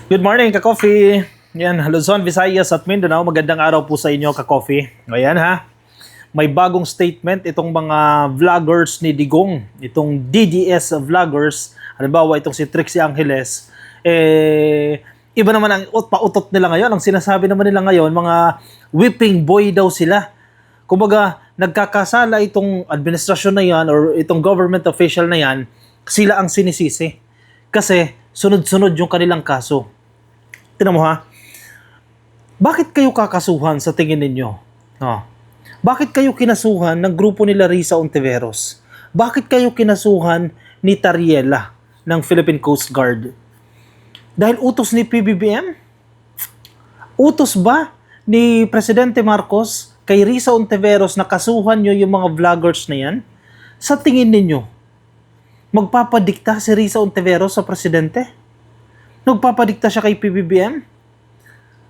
Good morning, ka-coffee. Yan, Luzon, Visayas at Mindanao. Magandang araw po sa inyo, ka-coffee. Ayan ha, may bagong statement itong mga vloggers ni Digong, itong DDS vloggers. Halimbawa, itong si Trixie Angeles. Iba naman ang pautot nila ngayon. Ang sinasabi naman nila ngayon, mga whipping boy daw sila. Kumbaga, nagkakasala itong administrasyon na yan or itong government official na yan, sila ang sinisisi. Kasi sunod-sunod yung kanilang kaso. Tingnan mo ha, bakit kayo kakasuhan sa tingin ninyo? Bakit kayo kinasuhan ng grupo nila Risa Ontiveros? Bakit kayo kinasuhan ni Tariela ng Philippine Coast Guard? Dahil utos ni PBBM? Utos ba ni Presidente Marcos kay Risa Ontiveros na kasuhan nyo yung mga vloggers na yan? Sa tingin ninyo, magpapadikta si Risa Ontiveros sa presidente? Magpapadikta siya kay PBBM?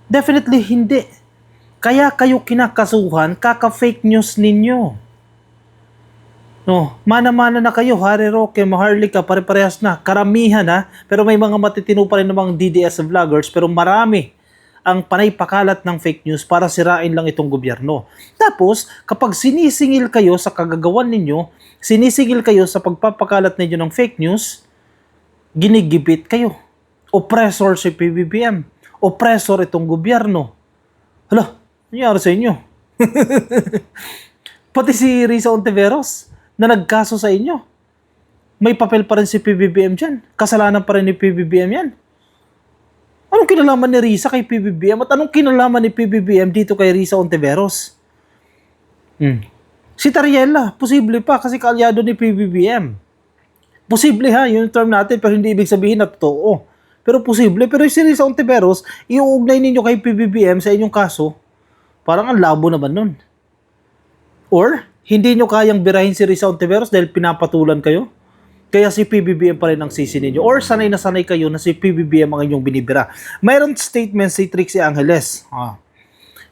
Definitely hindi. Kaya kayo kinakasuhan, kaka-fake news ninyo. Mana-mana na kayo, Harry Roque, Maharlika, pare-parehas na. Karamihan ha, pero may mga matitino pa rin namang DDS vloggers, pero marami ang panay pakalat ng fake news para sirain lang itong gobyerno. Tapos, kapag sinisingil kayo sa kagagawan ninyo, sinisingil kayo sa pagpapakalat ninyo ng fake news, ginigibit kayo. Oppressor si PBBM. Oppressor itong gobyerno. Hala, nangyari sa inyo? Pati si Risa Ontiveros na nagkaso sa inyo. May papel pa rin si PBBM dyan. Kasalanan pa rin ni PBBM yan. Anong kinalaman ni Risa kay PBBM at anong kinalaman ni PBBM dito kay Risa Ontiveros? Si Tariela, posible pa kasi kaalyado ni PBBM. Posible ha, yun yung term natin pero hindi ibig sabihin na totoo. Pero posible, pero si Risa Ontiveros, iuugnay ninyo kay PBBM sa inyong kaso, parang ang labo naman nun. Or, hindi nyo kayang birahin si Risa Ontiveros dahil pinapatulan kayo? Kaya si PBBM pa rin ang sisi ninyo. Or sanay na sanay kayo na si PBBM ang inyong binibira. Mayroon statement si Trixie Angeles.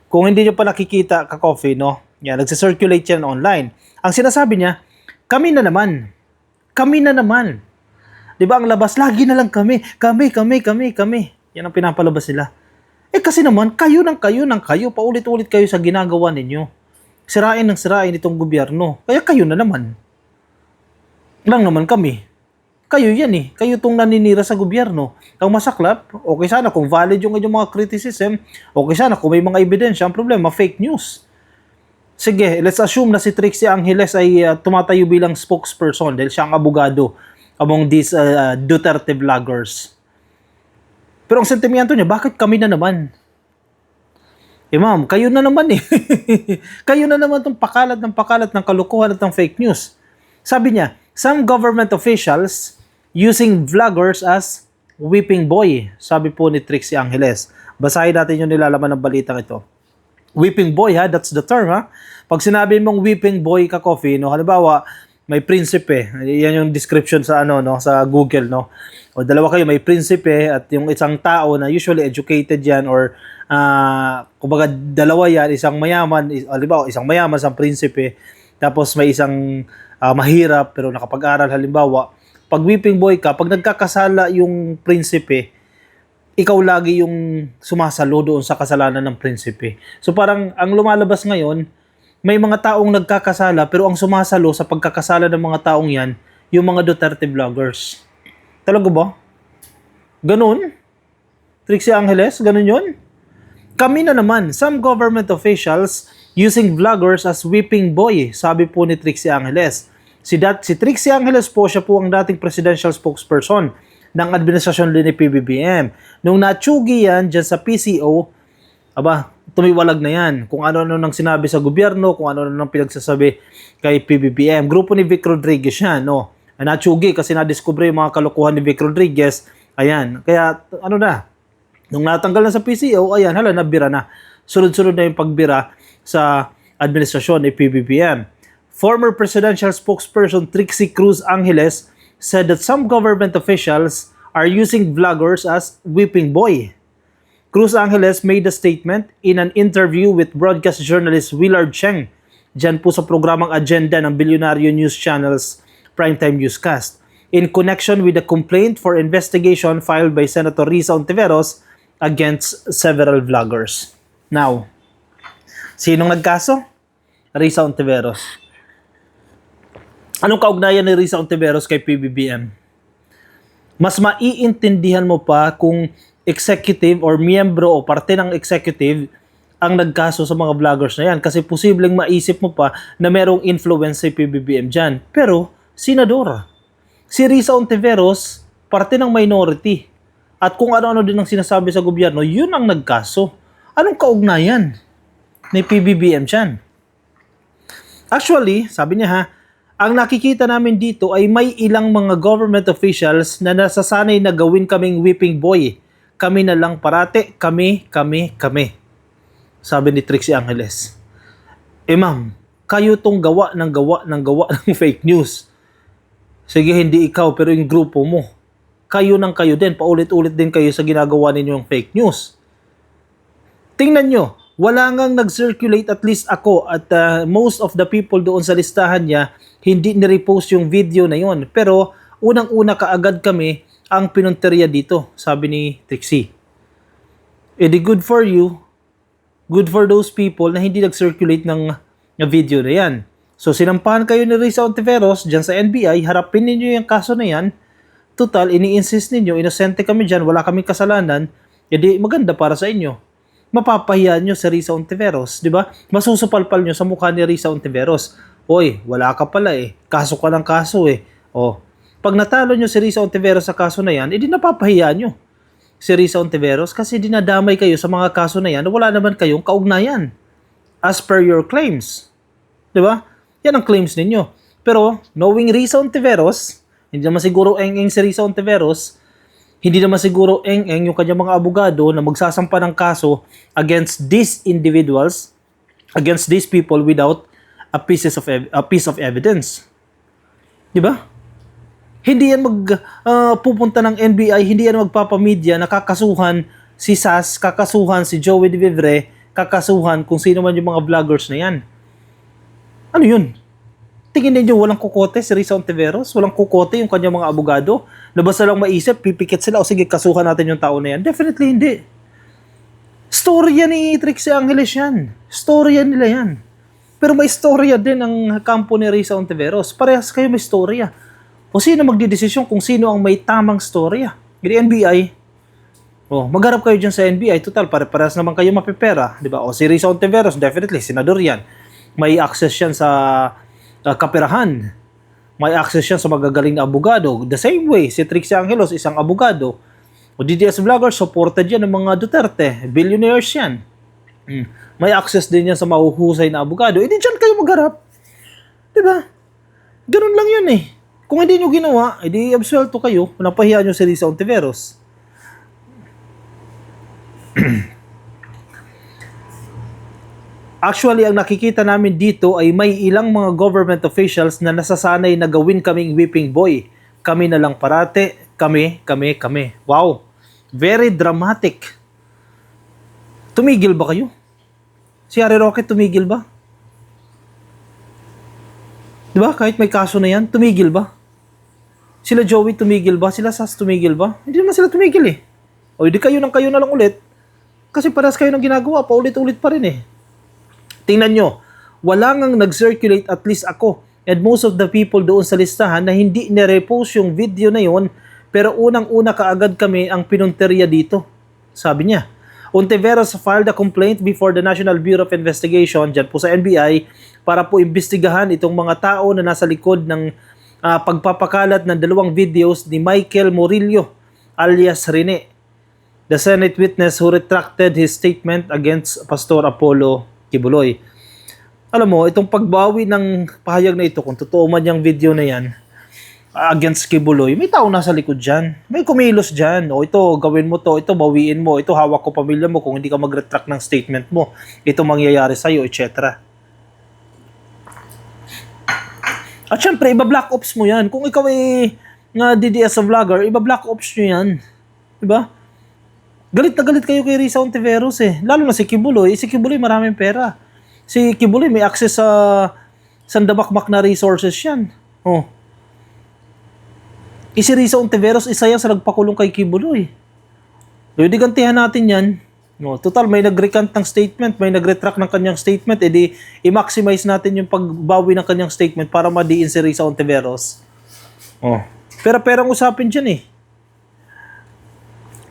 Kung hindi nyo pa nakikita, ka-coffee, no? Yan, nagsisirculate yan online. Ang sinasabi niya, kami na naman. Kami na naman. Diba ang labas, lagi na lang kami. Kami. Yan ang pinapalabas nila. Kasi naman, kayo, paulit-ulit kayo sa ginagawa ninyo. Sirain itong gobyerno. Kaya kayo na naman. Lang naman kami. Kayo yan eh. Kayo itong naninira sa gobyerno. Ang masaklap, okay sana kung valid yung inyong mga criticism, okay sana kung may mga ebidensya, ang problema, fake news. Sige, let's assume na si Trixie Angeles ay tumatayo bilang spokesperson dahil siya ang abogado among these Duterte vloggers. Pero ang sentimiento niya, bakit kami na naman? Ma'am, kayo na naman eh. Kayo na naman itong pakalat ng kalokohan at ng fake news. Sabi niya, some government officials using vloggers as whipping boy, sabi po ni Trixie Angeles. Basahin natin yung nilalaman ng balitang ito. Whipping boy ha, that's the term ha. Pag sinabi mong whipping boy ka-coffee, no, halimbawa, may prinsipe, yan yung description sa sa Google, no. O dalawa kayo, may prinsipe at yung isang tao na usually educated yan or kumbaga dalawa yan, isang mayaman, halimbawa, isang mayaman, isang prinsipe, tapos may isang mahirap pero nakapag-aral halimbawa. Pag whipping boy ka, pag nagkakasala yung prinsipe, ikaw lagi yung sumasalo doon sa kasalanan ng prinsipe. So parang ang lumalabas ngayon, may mga taong nagkakasala pero ang sumasalo sa pagkakasala ng mga taong yan, yung mga Duterte vloggers. Talaga ba? Ganun? Trixie Angeles, ganun yun? Kami na naman, some government officials using vloggers as whipping boy, sabi po ni Trixie Angeles. Si Trixie Angeles po, siya po ang dating presidential spokesperson ng administrasyon ni PBBM. Nung natsugi yan dyan sa PCO, tumiwalag na yan. Kung ano-ano nang sinabi sa gobyerno, kung ano-ano nang pinagsasabi kay PBBM. Grupo ni Vic Rodriguez yan, no? Natsugi kasi na-discover yung mga kalokohan ni Vic Rodriguez. Ayan, kaya nung natanggal na sa PCO, ayan, nabira na. Sunod-sunod na yung pagbira sa administrasyon ni PBBM. Former presidential spokesperson Trixie Cruz Angeles said that some government officials are using vloggers as whipping boy. Cruz Angeles made a statement in an interview with broadcast journalist Willard Cheng dyan po sa programang Agenda ng Bilyonaryo News Channel's Primetime Newscast. in connection with the complaint for investigation filed by Senator Risa Ontiveros against several vloggers. Now, sinong nagkaso? Risa Ontiveros. Anong kaugnayan ni Risa Ontiveros kay PBBM? Mas maiintindihan mo pa kung executive or miyembro o parte ng executive ang nagkaso sa mga vloggers na yan. Kasi posibleng maisip mo pa na merong influence si PBBM dyan. Pero, senador. Si Risa Ontiveros, parte ng minority. At kung ano-ano din ang sinasabi sa gobyerno, yun ang nagkaso. Anong kaugnayan ni PBBM dyan? Actually, sabi niya ha, ang nakikita namin dito ay may ilang mga government officials na nasasanay na gawin kaming whipping boy. Kami na lang parate, kami. Sabi ni Trixie Angeles. Ma'am, kayo tong gawa ng fake news. Sige, hindi ikaw, pero yung grupo mo. Kayo din, paulit-ulit din kayo sa ginagawa ninyong fake news. Tingnan nyo, wala ngang nag-circulate, at least ako at most of the people doon sa listahan niya, hindi ni-repost yung video na yon. Pero unang-una kaagad kami ang pinunteriya dito, sabi ni Trixie. Edi good for you, good for those people na hindi nag-circulate ng video na yan. So sinampahan kayo ni Risa Ontiveros dyan sa NBI, harapin ninyo yung kaso na yan. Total, ini-insist ninyo, inosente kami dyan, wala kaming kasalanan, edi maganda para sa inyo. Mapapahiya nyo si Risa Ontiveros, di ba? Masusupalpal nyo sa mukha ni Risa Ontiveros. Oy, wala ka pala eh. Kaso ka ng kaso eh. Oh, pag natalo nyo si Risa Ontiveros sa kaso na yan, edi napapahiya nyo si Risa Ontiveros kasi dinadamay kayo sa mga kaso na yan na wala naman kayong kaugnayan. As per your claims. Di ba? Yan ang claims ninyo. Pero, knowing Risa Ontiveros, hindi naman siguro eng-eng si Risa Ontiveros, hindi naman siguro eng-eng yung kanyang mga abogado na magsasampa ng kaso against these individuals, against these people without a piece of evidence. Di ba? Hindi yan pupunta ng NBI, hindi yan magpapamedya na kakasuhan si SAS, kakasuhan si Joey De Vivre, kakasuhan kung sino man yung mga vloggers na yan. Ano yun? Tingin ninyo walang kukote si Risa Ontiveros? Walang kukote yung kanyang mga abogado? Na basta lang maisip, pipikit sila, o sige, kasuhan natin yung tao na yan. Definitely hindi. Storya ni Trixie Angeles yan. Storya nila yan. Pero may storya din ang kampo ni Risa Ontiveros. Parehas kayo may storya. O sino magdidesisyon kung sino ang may tamang storya? Hindi NBI. O, magharap kayo dyan sa NBI. Total, parehas naman kayo mapipera. Diba? O si Risa Ontiveros, definitely, senador yan. May access yan sa kaperahan. May access yan sa magagaling na abogado. The same way, si Trixie Angeles, isang abogado. O DDS Vlogger, supported yan ng mga Duterte. Billionaires yan. May access din yan sa mahuhusay na abogado. Di dyan kayo magharap. Diba? Ganun lang yun eh. Kung hindi nyo ginawa, edi absuelto kayo. Napahiya nyo si Risa Ontiveros. Actually, ang nakikita namin dito ay may ilang mga government officials na nasasanay na gawin kaming whipping boy. Kami na lang parate, kami. Wow, very dramatic. Tumigil ba kayo? Si Harry Roque tumigil ba? Diba? Kahit may kaso na yan, tumigil ba? Sila Joey tumigil ba? Sila Sas tumigil ba? Hindi naman sila tumigil eh. O hindi kayo na lang ulit. Kasi parehas kayo ng ginagawa, paulit-ulit pa rin eh. Tingnan nyo, wala ngang nag-circulate, at least ako, and most of the people doon sa listahan na hindi nirepost yung video na yon, pero unang-una kaagad kami ang pinunteriya dito. Sabi niya, Ontiveros filed a complaint before the National Bureau of Investigation, dyan po sa NBI, para po imbestigahan itong mga tao na nasa likod ng pagpapakalat ng 2 videos ni Michael Murillo, alias Rene, the Senate witness who retracted his statement against Pastor Apollo Kibuloy. Alam mo, itong pagbawi ng pahayag na ito, kung totoo man yung video na yan, against Kibuloy, may tao nasa likod dyan. May kumilos dyan. O ito, gawin mo to, ito, bawiin mo, ito, hawak ko pamilya mo kung hindi ka mag-retract ng statement mo. Ito mangyayari sa'yo, etc. At syempre, iba-black ops mo yan. Kung ikaw ay DDS vlogger, iba-black ops nyo yan. Diba? Galit na galit kayo kay Risa Ontiveros eh. Lalo na si Kibuloy. Si Kibuloy maraming pera. Si Kibuloy may access sa sandabakmak na resources yan. Oh. Si Risa Ontiveros, isa yan sa nagpakulong kay Kibuloy. Di gantihan natin yan. No, total, may nag-recant ng statement, may nag-retract ng kanyang statement, edi i-maximize natin yung pagbawi ng kanyang statement para madiin si Risa Ontiveros. Oh. Pero perang usapin dyan eh.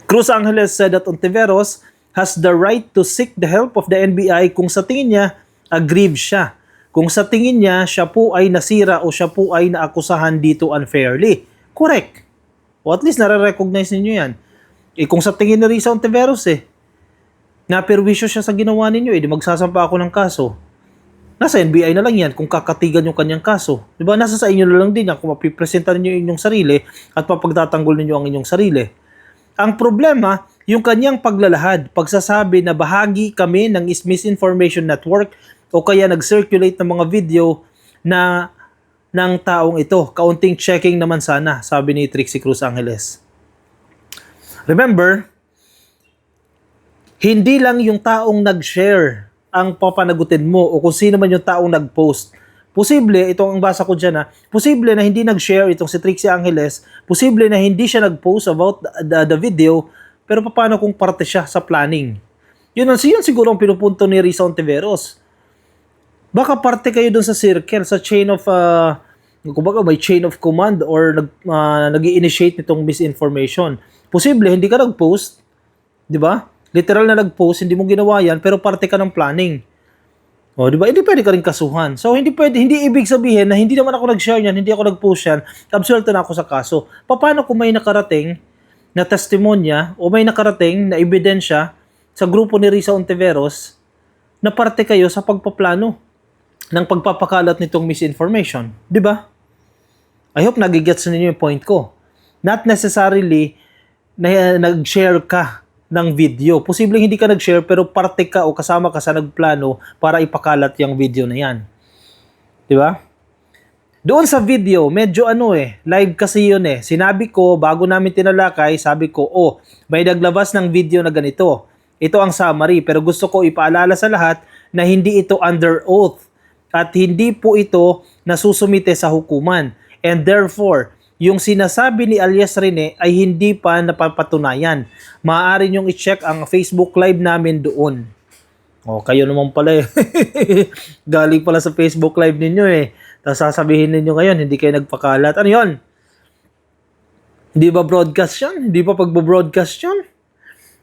Cruz Angeles said that Ontiveros has the right to seek the help of the NBI kung sa tingin niya, aggrieved siya. Kung sa tingin niya, siya po ay nasira o siya po ay naakusahan dito unfairly. Correct. O at least nare-recognize ninyo yan. Kung sa tingin ni Risa Ontiveros naperwisyo siya sa ginawa ninyo, di magsasampa ako ng kaso. Nasa NBI na lang yan kung kakatigan yung kanyang kaso. Diba? Nasa sa inyo na lang din yan kung mapipresenta ninyo inyong sarili at papagtatanggol ninyo ang inyong sarili. Ang problema, yung kanyang paglalahad, pagsasabi na bahagi kami ng misinformation network o kaya nag-circulate ng mga video na ng taong ito. Kaunting checking naman sana, sabi ni Trixie Cruz Angeles. Remember, hindi lang yung taong nag-share ang papanagutin mo o kung sino man yung taong nag-post. Posible, itong ang basa ko dyan posible na hindi nag-share itong si Trixie Angeles, posible na hindi siya nag-post about the video, pero paano kung parte siya sa planning? Yun siguro ang pinupunto ni Risa Ontiveros. Baka parte kayo dun sa circle, sa chain of, kumbaga may chain of command or nag-i-initiate nitong misinformation. Posible, hindi ka nag-post, di ba? Literal na nag-post, hindi mo ginawa yan, pero parte ka ng planning. O, di ba? Hindi pwede ka rin kasuhan. So, hindi ibig sabihin na hindi naman ako nag-share yan, hindi ako nag-post yan, absuelto na ako sa kaso. Paano kung may nakarating na testimonya o may nakarating na ebidensya sa grupo ni Risa Ontiveros na parte kayo sa pagpaplano ng pagpapakalat nitong misinformation? Di ba? I hope nagigets ninyo yung point ko. Not necessarily na nag-share ka ng video. Posibleng hindi ka nag-share pero parte ka o kasama ka sa nagplano para ipakalat yung video na yan. Di ba? Doon sa video, medyo live kasi yun Sinabi ko, bago namin tinalakay, sabi ko, may naglabas ng video na ganito. Ito ang summary, pero gusto ko ipaalala sa lahat na hindi ito under oath at hindi po ito nasusumite sa hukuman. And therefore, yung sinasabi ni alias Rene ay hindi pa napapatunayan. Maaari nyong i-check ang Facebook Live namin doon. Kayo naman pala Galing pala sa Facebook Live ninyo Tapos sasabihin ninyo ngayon, hindi kayo nagpakalat. Ano yun? Hindi ba broadcast yan? Hindi pa pagbo-broadcast yan?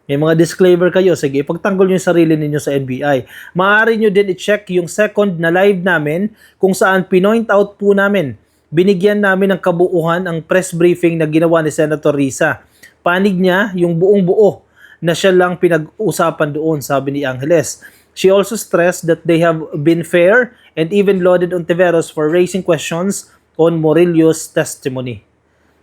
May mga disclaimer kayo. Sige, pagtanggol nyo yung sarili ninyo sa NBI. Maaari nyo din i-check yung second na live namin kung saan pinoint out po namin. Binigyan namin ng kabuuhan ang press briefing na ginawa ni Senator Risa. Panig niya yung buong buo na siya lang pinag-usapan doon, sabi ni Angeles. She also stressed that they have been fair and even lauded Ontiveros for raising questions on Murillo's testimony.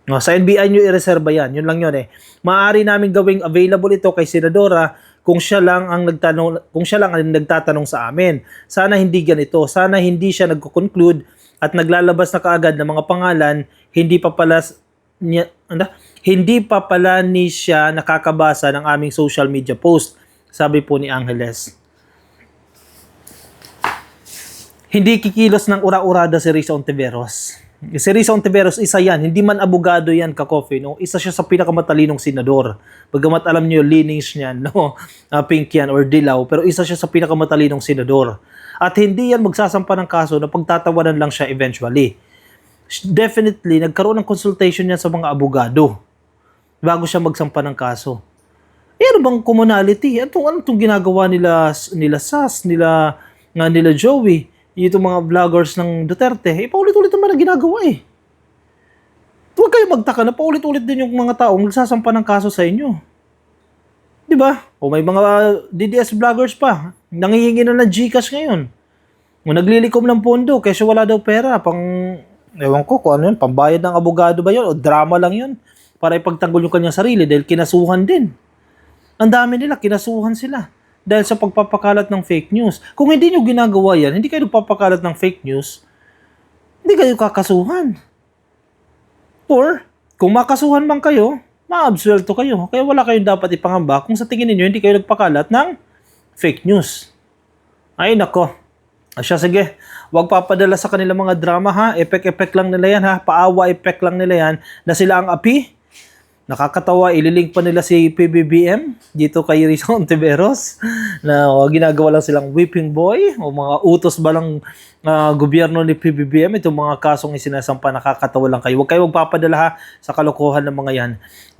Sa NBI nyo i-reserva yan. Yun lang yun Maaari namin gawing available ito kay Senadora kung siya lang ang nagtatanong sa amin. Sana hindi ganito. Sana hindi siya nagko-conclude at naglalabas na kaagad ng mga pangalan, hindi pa pala ni siya nakakabasa ng aming social media post, sabi po ni Angeles. Hindi kikilos ng ura-urada si Risa Ontiveros. Si Risa Ontiveros, isa yan, hindi man abogado yan ka-coffee, isa siya sa pinakamatalinong senador. Bagamat alam niyo linings niyan, pink yan or dilaw, pero isa siya sa pinakamatalinong senador. At hindi yan magsasampa ng kaso na pagtatawanan lang siya eventually. Definitely, nagkaroon ng consultation yan sa mga abogado bago siya magsampa ng kaso. Ano bang commonality? Ano itong ginagawa nila Sas, nila Joey, itong mga vloggers ng Duterte? Paulit-ulit naman ang ginagawa Huwag kayo magtaka na paulit-ulit din yung mga taong nagsasampa ng kaso sa inyo. Di ba? O may mga DDS vloggers pa. Nangihingi na ng GCash ngayon. O naglilikom ng pondo kasi wala daw pera. Ewan ko kung ano yun, pambayad ng abogado ba yun? O drama lang yun? Para ipagtanggol yung kanyang sarili dahil kinasuhan din. Ang dami nila, kinasuhan sila. Dahil sa pagpapakalat ng fake news. Kung hindi nyo ginagawa yan, hindi kayo nagpapakalat ng fake news, hindi kayo kakasuhan. Or, kung makasuhan man kayo, ma-absuelto kayo. Kaya wala kayong dapat ipangamba kung sa tingin ninyo hindi kayo nagpakalat ng fake news. Ay nako. Siya, sige, wag papadala sa kanilang mga drama ha. Epek-epek lang nila yan ha. Paawa epek lang nila yan na sila ang api. Nakakatawa, ililink pa nila si PBBM dito kay Risa Ontiveros na ginagawa lang silang whipping boy o mga utos ba lang gobyerno ni PBBM. Itong mga kasong isinasampa, nakakatawa lang kayo. Huwag kayo magpapadala ha sa kalokohan ng mga yan.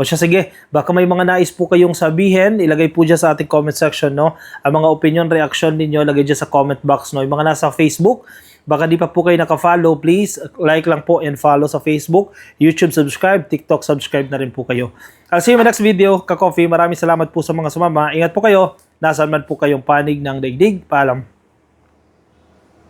O siya, sige, baka may mga nais po kayong sabihin, ilagay po dyan sa ating comment section, no? Ang mga opinion, reaction ninyo, lagay dyan sa comment box, no? Yung mga nasa Facebook, baka di pa po kayo naka-follow, please like lang po and follow sa Facebook, YouTube subscribe, TikTok subscribe na rin po kayo. I'll see you in my next video. Ka-coffee, maraming salamat po sa mga sumama. Ingat po kayo. Nasaan man po kayong panig ng daigdig. Paalam.